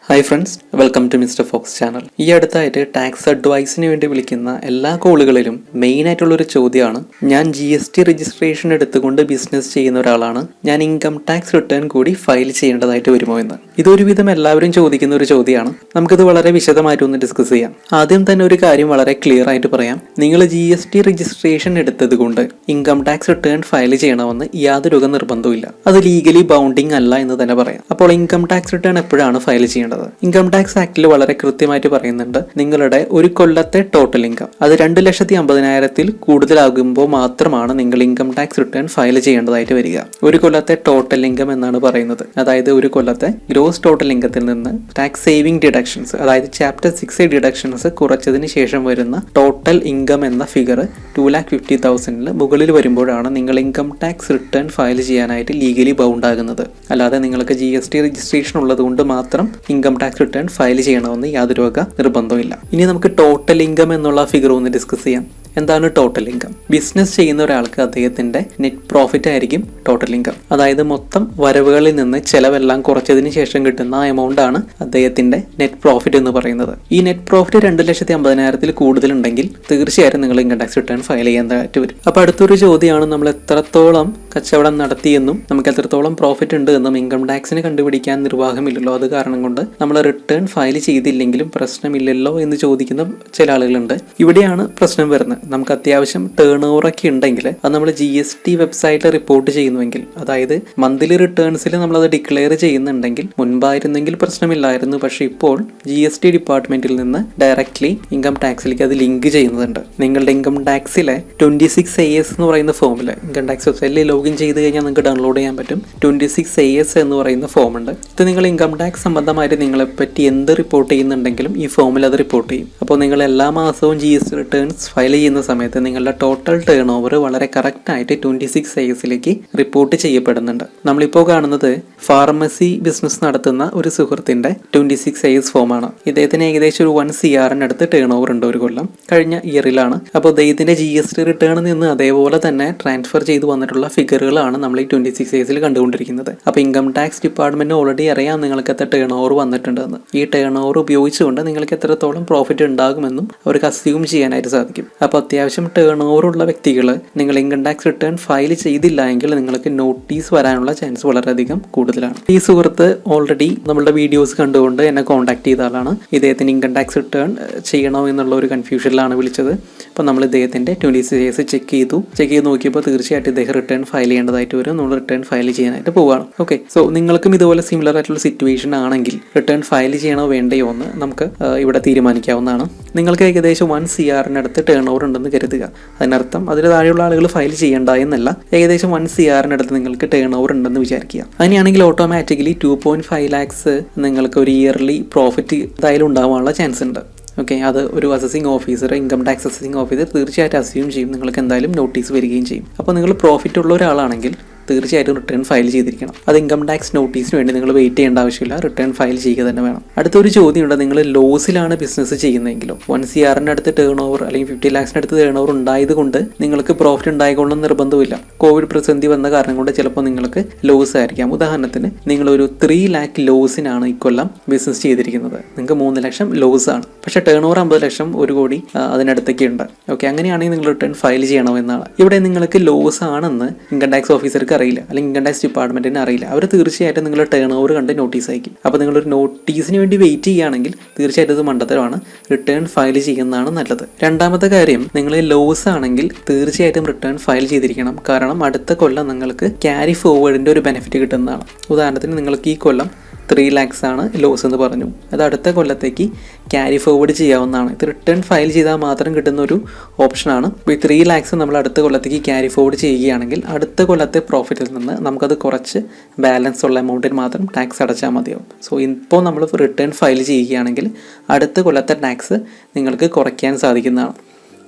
Hi friends, welcome to mister fox channel. ഈ അടുത്തായിട്ട് tax അഡ്വൈസിന് വേണ്ടി വിളിക്കുന്ന എല്ലാ കോളുകളിലും മെയിൻ ആയിട്ടുള്ളൊരു ചോദ്യമാണ്, ഞാൻ GST രജിസ്ട്രേഷൻ എടുത്തുകൊണ്ട് ബിസിനസ് ചെയ്യുന്ന ഒരാളാണ്, ഞാൻ ഇൻകം ടാക്സ് റിട്ടേൺ കൂടി ഫയൽ ചെയ്യേണ്ടതായിട്ട് വരുമോ എന്ന്. ഇതൊരുവിധം എല്ലാവരും ചോദിക്കുന്ന ഒരു ചോദ്യമാണ്. നമുക്കിത് വളരെ വിശദമായിട്ട് ഒന്ന് ഡിസ്കസ് ചെയ്യാം. ആദ്യം തന്നെ ഒരു കാര്യം വളരെ ക്ലിയർ ആയിട്ട് പറയാം. നിങ്ങൾ GST രജിസ്ട്രേഷൻ എടുത്തത് കൊണ്ട് ഇൻകം ടാക്സ് റിട്ടേൺ ഫയൽ ചെയ്യണമെന്ന് യാതൊരു നിർബന്ധവും. അത് ലീഗലി ബൗണ്ടിങ് അല്ല എന്ന് തന്നെ പറയാം. അപ്പോൾ ഇൻകം ടാക്സ് റിട്ടേൺ എപ്പോഴാണ് ഫയൽ ചെയ്യേണ്ടത്? ഇൻകം ടാക്സ് ആക്ടിൽ വളരെ കൃത്യമായിട്ട് പറയുന്നുണ്ട്, നിങ്ങളുടെ ഒരു കൊല്ലത്തെ ടോട്ടൽ ഇൻകം അത് 2,50,000 കൂടുതലാകുമ്പോൾ മാത്രമാണ് നിങ്ങൾ ഇൻകം ടാക്സ് റിട്ടേൺ ഫയൽ ചെയ്യേണ്ടതായിട്ട് വരിക. ഒരു കൊല്ലത്തെ ടോട്ടൽ ഇൻകം എന്നാണ് പറയുന്നത്. അതായത് ഒരു കൊല്ലത്തെ ഗ്രോസ് ടോട്ടൽ ഇൻകത്തിൽ നിന്ന് ടാക്സ് സേവിംഗ് ഡിഡക്ഷൻസ്, അതായത് ചാപ്റ്റർ 6 ഡിഡക്ഷൻസ് കുറച്ചതിന് ശേഷം വരുന്ന ടോട്ടൽ ഇൻകം എന്ന ഫിഗർ 2,50,000 മുകളിൽ വരുമ്പോഴാണ് നിങ്ങൾ ഇൻകം ടാക്സ് റിട്ടേൺ ഫയൽ ചെയ്യാനായിട്ട് ലീഗലി ബൗണ്ട് ആകുന്നത്. അല്ലാതെ നിങ്ങൾക്ക് GST രജിസ്ട്രേഷൻ ഉള്ളത് കൊണ്ട് മാത്രം ഇൻകം ടാക്സ് റിട്ടേൺ ഫയൽ ചെയ്യണമെന്ന് യാതൊരു നിർബന്ധമില്ല. ഇനി നമുക്ക് ടോട്ടൽ ഇൻകം എന്നുള്ള ഫിഗർ ഒന്ന് ഡിസ്കസ് ചെയ്യാം. എന്താണ് ടോട്ടൽ ഇൻകം? ബിസിനസ് ചെയ്യുന്ന ഒരാൾക്ക് അദ്ദേഹത്തിന്റെ നെറ്റ് പ്രോഫിറ്റ് ആയിരിക്കും ടോട്ടൽ ഇൻകം. അതായത് മൊത്തം വരവുകളിൽ നിന്ന് ചെലവെല്ലാം കുറച്ചതിന് ശേഷം കിട്ടുന്ന എമൗണ്ട് ആണ് അദ്ദേഹത്തിന്റെ നെറ്റ് പ്രോഫിറ്റ് എന്ന് പറയുന്നത്. ഈ നെറ്റ് പ്രോഫിറ്റ് 2,50,000 കൂടുതലുണ്ടെങ്കിൽ തീർച്ചയായും നിങ്ങൾ ഇൻകം ടാക്സ് റിട്ടേൺ ഫയൽ ചെയ്യേണ്ടതായിട്ട് വരും. അപ്പോൾ അടുത്തൊരു ചോദ്യമാണ്, നമ്മൾ എത്രത്തോളം കച്ചവടം നടത്തിയെന്നും നമുക്ക് എത്രത്തോളം പ്രോഫിറ്റ് ഉണ്ട് എന്നും ഇൻകം ടാക്സിന് കണ്ടുപിടിക്കാൻ നിർവാഹമില്ലല്ലോ. അത് കാരണം കൊണ്ട് നമ്മൾ റിട്ടേൺ ഫയൽ ചെയ്തില്ലെങ്കിലും പ്രശ്നമില്ലല്ലോ എന്ന് ചോദിക്കുന്ന ചില ആളുകളുണ്ട്. ഇവിടെയാണ് പ്രശ്നം വരുന്നത്. നമുക്ക് അത്യാവശ്യം ടേൺ ഓവർ ഒക്കെ ഉണ്ടെങ്കിൽ അത് നമ്മൾ GST വെബ്സൈറ്റിൽ റിപ്പോർട്ട് ചെയ്യുന്നുവെങ്കിൽ, അതായത് മന്ത്ലി റിട്ടേൺസിൽ നമ്മളത് ഡിക്ലെയർ ചെയ്യുന്നുണ്ടെങ്കിൽ മുൻപായിരുന്നെങ്കിൽ പ്രശ്നമില്ലായിരുന്നു. പക്ഷേ ഇപ്പോൾ GST ഡിപ്പാർട്ട്മെന്റിൽ നിന്ന് ഡയറക്ട്ലി ഇൻകം ടാക്സിലേക്ക് അത് ലിങ്ക് ചെയ്യുന്നുണ്ട്. നിങ്ങളുടെ ഇൻകം ടാക്സിലെ 26 AS എന്ന് പറയുന്ന ഫോമിൽ ഇൻകം ടാക്സ് വെബ്സൈറ്റിൽ ലോഗിൻ ചെയ്ത് കഴിഞ്ഞാൽ നിങ്ങൾക്ക് ഡൗൺലോഡ് ചെയ്യാൻ പറ്റും. 26 AS എന്ന് പറയുന്ന ഫോം ഉണ്ട്. ഇത് നിങ്ങൾ ഇൻകം ടാക്സ് സംബന്ധമായിട്ട് നിങ്ങളെ പറ്റി എന്ത് റിപ്പോർട്ട് ചെയ്യുന്നുണ്ടെങ്കിലും ഈ ഫോമിൽ അത് റിപ്പോർട്ട് ചെയ്യും. അപ്പോൾ നിങ്ങൾ എല്ലാ മാസവും GST റിട്ടേൺസ് ഫയൽ ചെയ്യുന്ന സമയത്ത് നിങ്ങളുടെ ടോട്ടൽ ടേൺ ഓവർ വളരെ കറക്റ്റ് ആയിട്ട് 26 ASലേക്ക് റിപ്പോർട്ട് ചെയ്യപ്പെടുന്നുണ്ട്. നമ്മളിപ്പോൾ കാണുന്നത് ഫാർമസി ബിസിനസ് നടത്തുന്ന ഒരു സുഹൃത്തിന്റെ 26 AS ഫോമാണ്. ഇദ്ദേഹത്തിന് ഏകദേശം ഒരു 1 CR അടുത്ത് ടേൺ ഓവർ ഉണ്ട് ഒരു കൊല്ലം, കഴിഞ്ഞ ഇയറിലാണ്. അപ്പോൾ ഇദ്ദേഹത്തിന്റെ GST റിട്ടേണിൽ നിന്ന് അതേപോലെ തന്നെ ട്രാൻസ്ഫർ ചെയ്ത് വന്നിട്ടുള്ള ഫിഗറുകളാണ് നമ്മൾ ഈ 26 ASൽ കണ്ടുകൊണ്ടിരിക്കുന്നത്. അപ്പോൾ ഇൻകം ടാക്സ് ഡിപ്പാർട്ട്മെന്റ് ഓൾറെഡി അറിയാം നിങ്ങൾക്ക് എത്ര ടേൺ ഓവർ വന്നിട്ടുണ്ടെന്ന്. ഈ ടേൺ ഓവർ ഉപയോഗിച്ചുകൊണ്ട് നിങ്ങൾക്ക് എത്രത്തോളം പ്രോഫിറ്റ് ഉണ്ടാകുമെന്നും അവർക്ക് അസ്യൂം ചെയ്യാനായിട്ട് സാധിക്കും. അപ്പോൾ അത്യാവശ്യം ടേൺ ഓവർ ഉള്ള വ്യക്തികൾ നിങ്ങൾ ഇൻകം ടാക്സ് റിട്ടേൺ ഫയൽ ചെയ്തില്ല എങ്കിൽ നിങ്ങൾക്ക് നോട്ടീസ് വരാനുള്ള ചാൻസ് വളരെയധികം കൂടുതലാണ്. ഈ സുഹൃത്ത് ഓൾറെഡി നമ്മളുടെ വീഡിയോസ് കണ്ടുകൊണ്ട് എന്നെ കോൺടാക്ട് ചെയ്ത ആളാണ്. ഇദ്ദേഹത്തിന് ഇൻകം ടാക്സ് റിട്ടേൺ ചെയ്യണോ എന്നുള്ള ഒരു കൺഫ്യൂഷനിലാണ് വിളിച്ചത്. അപ്പോൾ നമ്മൾ ഇദ്ദേഹത്തിന്റെ 26 AS ചെക്ക് ചെയ്ത് നോക്കിയപ്പോൾ തീർച്ചയായിട്ടും ഇദ്ദേഹം റിട്ടേൺ ഫയൽ ചെയ്യേണ്ടതായിട്ട് വരും. നമ്മൾ റിട്ടേൺ ഫയൽ ചെയ്യാനായിട്ട് പോവുകയാണ്. ഓക്കെ, സോ നിങ്ങൾക്കും ഇതുപോലെ സിമിലർ ആയിട്ടുള്ള സിറ്റുവേഷൻ ആണെങ്കിൽ റിട്ടേൺ ഫയൽ ചെയ്യണോ വേണ്ടയോ എന്ന് നമുക്ക് ഇവിടെ തീരുമാനിക്കാവുന്നതാണ്. നിങ്ങൾക്ക് ഏകദേശം 1 CR അടുത്ത് ടേൺ ഓവർ ഉണ്ടെന്ന് കരുതുക. അതിനർത്ഥം അതിൽ താഴെയുള്ള ആളുകൾ ഫയൽ ചെയ്യേണ്ട എന്നല്ല. ഏകദേശം 1 CR അടുത്ത് നിങ്ങൾക്ക് ടേൺ ഓവർ ഉണ്ടെന്ന് വിചാരിക്കുക. അങ്ങനെയാണെങ്കിൽ ഓട്ടോമാറ്റിക്കലി 2.5 lakhs നിങ്ങൾക്ക് ഒരു ഇയർലി പ്രോഫിറ്റ് എന്തായാലും ഉണ്ടാവാനുള്ള ചാൻസ് ഉണ്ട്. ഓക്കെ, അത് ഒരു assessing officer, income tax assessing officer തീർച്ചയായിട്ടും അസ്യൂം ചെയ്യും. നിങ്ങൾക്ക് എന്തായാലും നോട്ടീസ് വരികയും ചെയ്യും. അപ്പോൾ നിങ്ങൾ പ്രോഫിറ്റ് ഉള്ള ഒരാളാണെങ്കിൽ തീർച്ചയായിട്ടും റിട്ടേൺ ഫയൽ ചെയ്തിരിക്കണം. അത് ഇൻകം ടാക്സ് നോട്ടീസിന് വേണ്ടി നിങ്ങൾ വെയിറ്റ് ചെയ്യേണ്ട ആവശ്യമില്ല, റിട്ടേൺ ഫയൽ ചെയ്യുക തന്നെ വേണം. അടുത്തൊരു ചോദ്യമുണ്ട്, നിങ്ങൾ ലോസിലാണ് ബിസിനസ് ചെയ്യുന്നതെങ്കിലോ 1 CR അടുത്ത് ടേൺ ഓവർ അല്ലെങ്കിൽ 50 lakhs അടുത്ത് ടേൺ ഓവർ ഉണ്ടായത് കൊണ്ട് നിങ്ങൾക്ക് പ്രോഫിറ്റ് ഉണ്ടായിക്കൊള്ളണം നിർബന്ധമില്ല. കോവിഡ് പ്രതിസന്ധി വന്ന കാരണം കൊണ്ട് ചിലപ്പോൾ നിങ്ങൾക്ക് ലോസ് ആയിരിക്കാം. ഉദാഹരണത്തിന് നിങ്ങളൊരു 3 lakh ലോസിനാണ് ഇക്കൊല്ലം ബിസിനസ് ചെയ്തിരിക്കുന്നത്. നിങ്ങൾക്ക് 3 ലക്ഷം ലോസ് ആണ്, പക്ഷേ ടേൺ ഓവർ 50 ലക്ഷം 1 കോടി അതിനടുത്തൊക്കെ ഉണ്ട്. ഓക്കെ, അങ്ങനെയാണെങ്കിൽ നിങ്ങൾ റിട്ടേൺ ഫയൽ ചെയ്യണമെന്നാണ്. ഇവിടെ നിങ്ങൾക്ക് ലോസ് ആണെന്ന് ഇൻകം ടാക്സ് ഓഫീസർക്ക് അറിയില്ല, അല്ലെങ്കിൽ ഇൻകം ടാക്സ് ഡിപ്പാർട്ട്മെന്റിന് അറിയില്ല. അവർ തീർച്ചയായിട്ടും നിങ്ങളുടെ ടേൺ ഓവർ കണ്ട് നോട്ടീസ് അയക്കും. അപ്പോൾ നിങ്ങളൊരു നോട്ടീസിന് വേണ്ടി വെയിറ്റ് ചെയ്യുകയാണെങ്കിൽ തീർച്ചയായിട്ടും ഇത് മണ്ടത്തരമാണ്. റിട്ടേൺ ഫയൽ ചെയ്യുന്നതാണ് നല്ലത്. രണ്ടാമത്തെ കാര്യം, നിങ്ങൾ ലോസ് ആണെങ്കിൽ തീർച്ചയായിട്ടും റിട്ടേൺ ഫയൽ ചെയ്തിരിക്കണം. കാരണം അടുത്ത കൊല്ലം നിങ്ങൾക്ക് ക്യാരി ഫോർവേഡിന്റെ ഒരു ബെനിഫിറ്റ് കിട്ടുന്നതാണ്. ഉദാഹരണത്തിന് നിങ്ങൾക്ക് ഈ കൊല്ലം 3 lakhs ആണ് ലോസ് എന്ന് പറഞ്ഞു. അത് അടുത്ത കൊല്ലത്തേക്ക് ക്യാരി ഫോർവേഡ് ചെയ്യാവുന്നതാണ്. ഇത് റിട്ടേൺ ഫയൽ ചെയ്താൽ മാത്രം കിട്ടുന്ന ഒരു ഓപ്ഷനാണ്. ഇപ്പോൾ ഈ 3 lakhs നമ്മൾ അടുത്ത കൊല്ലത്തേക്ക് ക്യാരി ഫോർവേഡ് ചെയ്യുകയാണെങ്കിൽ അടുത്ത കൊല്ലത്തെ പ്രോഫിറ്റിൽ നിന്ന് നമുക്കത് കുറച്ച് ബാലൻസ് ഉള്ള എമൗണ്ടിൽ മാത്രം ടാക്സ് അടച്ചാൽ മതിയാവും. സോ ഇപ്പോൾ നമ്മൾ റിട്ടേൺ ഫയൽ ചെയ്യുകയാണെങ്കിൽ അടുത്ത കൊല്ലത്തെ ടാക്സ് നിങ്ങൾക്ക് കുറയ്ക്കാൻ സാധിക്കുന്നതാണ്.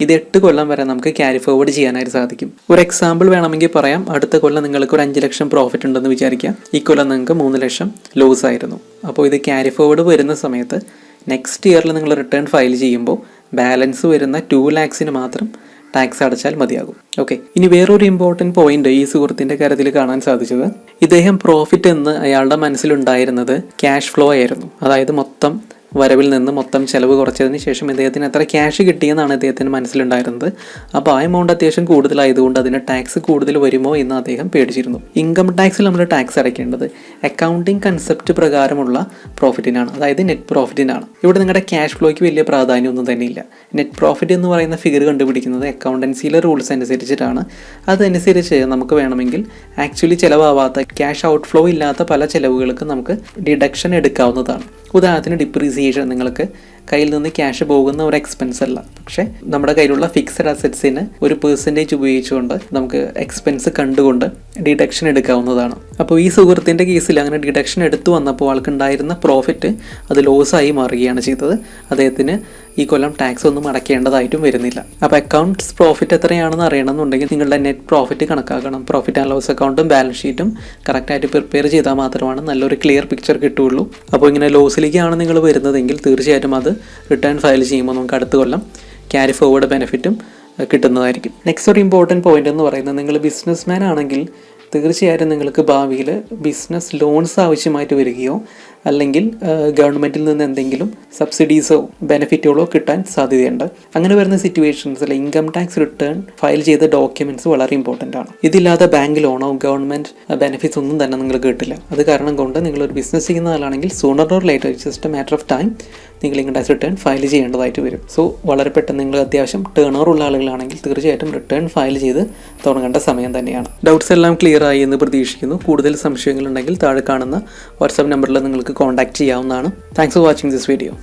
ഇത് 8 കൊല്ലം വരെ നമുക്ക് ക്യാരി ഫോർവേഡ് ചെയ്യാനായിട്ട് സാധിക്കും. ഒരു എക്സാമ്പിൾ വേണമെങ്കിൽ പറയാം. അടുത്ത കൊല്ലം നിങ്ങൾക്ക് ഒരു 5 ലക്ഷം പ്രോഫിറ്റ് ഉണ്ടെന്ന് വിചാരിക്കാം. ഈ കൊല്ലം നിങ്ങൾക്ക് 3 ലക്ഷം ലോസ് ആയിരുന്നു. അപ്പോൾ ഇത് ക്യാരി ഫോർവേഡ് വരുന്ന സമയത്ത് നെക്സ്റ്റ് ഇയറിൽ നിങ്ങൾ റിട്ടേൺ ഫയൽ ചെയ്യുമ്പോൾ ബാലൻസ് വരുന്ന 2 lakhs മാത്രം ടാക്സ് അടച്ചാൽ മതിയാകും. ഓക്കെ, ഇനി വേറൊരു ഇമ്പോർട്ടൻറ്റ് പോയിന്റ് ഈ സുഹൃത്തിൻ്റെ കാര്യത്തിൽ കാണാൻ സാധിച്ചത്, ഇദ്ദേഹം പ്രോഫിറ്റ് എന്ന് അയാളുടെ മനസ്സിലുണ്ടായിരുന്നത് ക്യാഷ് ഫ്ലോ ആയിരുന്നു. അതായത് മൊത്തം വരവിൽ നിന്ന് മൊത്തം ചിലവ് കുറച്ചതിന് ശേഷം ഇദ്ദേഹത്തിന് എത്ര ക്യാഷ് കിട്ടിയെന്നാണ് ഇദ്ദേഹത്തിന് മനസ്സിലുണ്ടായിരുന്നത്. അപ്പോൾ ആ എമൗണ്ട് അത്യാവശ്യം കൂടുതലായതുകൊണ്ട് അതിന് ടാക്സ് കൂടുതൽ വരുമോ എന്ന് അദ്ദേഹം പേടിച്ചിരുന്നു. ഇൻകം ടാക്സിൽ നമ്മൾ ടാക്സ് അടയ്ക്കേണ്ടത് അക്കൗണ്ടിങ് കൺസെപ്റ്റ് പ്രകാരമുള്ള പ്രോഫിറ്റിനാണ്, അതായത് നെറ്റ് പ്രോഫിറ്റിനാണ്. ഇവിടെ നിങ്ങളുടെ ക്യാഷ് ഫ്ലോയ്ക്ക് വലിയ പ്രാധാന്യമൊന്നും തന്നെയില്ല. നെറ്റ് പ്രോഫിറ്റ് എന്ന് പറയുന്ന ഫിഗർ കണ്ടുപിടിക്കുന്നത് അക്കൗണ്ടൻസിയിലെ റൂൾസ് അനുസരിച്ചിട്ടാണ്. അതനുസരിച്ച് നമുക്ക് വേണമെങ്കിൽ ആക്ച്വലി ചിലവാവാത്ത ക്യാഷ് ഔട്ട് ഫ്ലോ ഇല്ലാത്ത പല ചിലവുകൾക്ക് നമുക്ക് ഡിഡക്ഷൻ എടുക്കാവുന്നതാണ്. ഉദാഹരണത്തിന് ഡിപ്രീസിയേഷൻ, നിങ്ങൾക്ക് കയ്യിൽ നിന്ന് ക്യാഷ് പോകുന്ന ഒരു എക്സ്പെൻസ് അല്ല, പക്ഷേ നമ്മുടെ കയ്യിലുള്ള ഫിക്സഡ് അസറ്റ്സിന് ഒരു പെർസെൻറ്റേജ് ഉപയോഗിച്ചുകൊണ്ട് നമുക്ക് എക്സ്പെൻസ് കണ്ടുകൊണ്ട് ഡിഡക്ഷൻ എടുക്കാവുന്നതാണ്. അപ്പോൾ ഈ സുഹൃത്തിൻ്റെ കേസിൽ അങ്ങനെ ഡിഡക്ഷൻ എടുത്തു വന്നപ്പോൾ ആൾക്കുണ്ടായിരുന്ന പ്രോഫിറ്റ് അത് ലോസായി മാറുകയാണ് ചെയ്തത്. അദ്ദേഹത്തിന് ഈ കൊല്ലം ടാക്സ് ഒന്നും അടയ്ക്കേണ്ടതായിട്ടും വരുന്നില്ല. അപ്പോൾ അക്കൗണ്ട്സ് പ്രോഫിറ്റ് എത്രയാണെന്ന് അറിയണമെന്നുണ്ടെങ്കിൽ നിങ്ങളുടെ നെറ്റ് പ്രോഫിറ്റ് കണക്കാക്കണം. പ്രോഫിറ്റ് ആൻഡ് ലോസ് അക്കൗണ്ടും ബാലൻസ് ഷീറ്റും കറക്റ്റായിട്ട് പ്രിപ്പയർ ചെയ്താൽ മാത്രമാണ് നല്ലൊരു ക്ലിയർ പിക്ചർ കിട്ടുകയുള്ളൂ. അപ്പോൾ ഇങ്ങനെ ലോസിലേക്കാണ് നിങ്ങൾ വരുന്നതെങ്കിൽ തീർച്ചയായിട്ടും അത് റിട്ടേൺ ഫയൽ ചെയ്യുമ്പോൾ നമുക്ക് അടുത്ത കൊല്ലം ക്യാരി ഫോർവേഡ് ബെനിഫിറ്റും കിട്ടുന്നതായിരിക്കും. നെക്സ്റ്റ് ഒരു ഇമ്പോർട്ടൻറ്റ് പോയിന്റ് എന്ന് പറയുന്നത്, നിങ്ങൾ ബിസിനസ്മാൻ ആണെങ്കിൽ തീർച്ചയായിട്ടും നിങ്ങൾക്ക് ഭാവിയിൽ ബിസിനസ് ലോൺസ് ആവശ്യമായിട്ട് വരികയോ അല്ലെങ്കിൽ ഗവൺമെൻറ്റിൽ നിന്ന് എന്തെങ്കിലും സബ്സിഡീസോ ബെനിഫിറ്റുകളോ കിട്ടാൻ സാധ്യതയുണ്ട്. അങ്ങനെ വരുന്ന സിറ്റുവേഷൻസിൽ ഇൻകം ടാക്സ് റിട്ടേൺ ഫയൽ ചെയ്ത ഡോക്യുമെൻറ്റ്സ് വളരെ ഇമ്പോർട്ടൻ്റ് ആണ്. ഇതില്ലാതെ ബാങ്ക് ലോണോ ഗവൺമെൻറ് ബെനിഫിറ്റ്സ് ഒന്നും തന്നെ നിങ്ങൾക്ക് കിട്ടില്ല. അത് കാരണം കൊണ്ട് നിങ്ങളൊരു ബിസിനസ് ചെയ്യുന്ന ആളാണെങ്കിൽ sooner or later, just A matter of time, നിങ്ങൾ ഇൻകം ടാക്സ് റിട്ടേൺ ഫയൽ ചെയ്യേണ്ടതായിട്ട് വരും. സോ വളരെ പെട്ടെന്ന് നിങ്ങൾ അത്യാവശ്യം ടേൺ ഓവർ ഉള്ള ആളുകളാണെങ്കിൽ തീർച്ചയായിട്ടും റിട്ടേൺ ഫയൽ ചെയ്ത് തുടങ്ങേണ്ട സമയം തന്നെയാണ്. ഡൗട്ട്സ് എല്ലാം ക്ലിയർ ആയി എന്ന് പ്രതീക്ഷിക്കുന്നു. കൂടുതൽ സംശയങ്ങളുണ്ടെങ്കിൽ താഴെ കാണുന്ന വാട്സാപ്പ് നമ്പറിൽ നിങ്ങൾക്ക് കോൺടാക്ട് ചെയ്യാവുന്നതാണ്. Thanks for watching this video.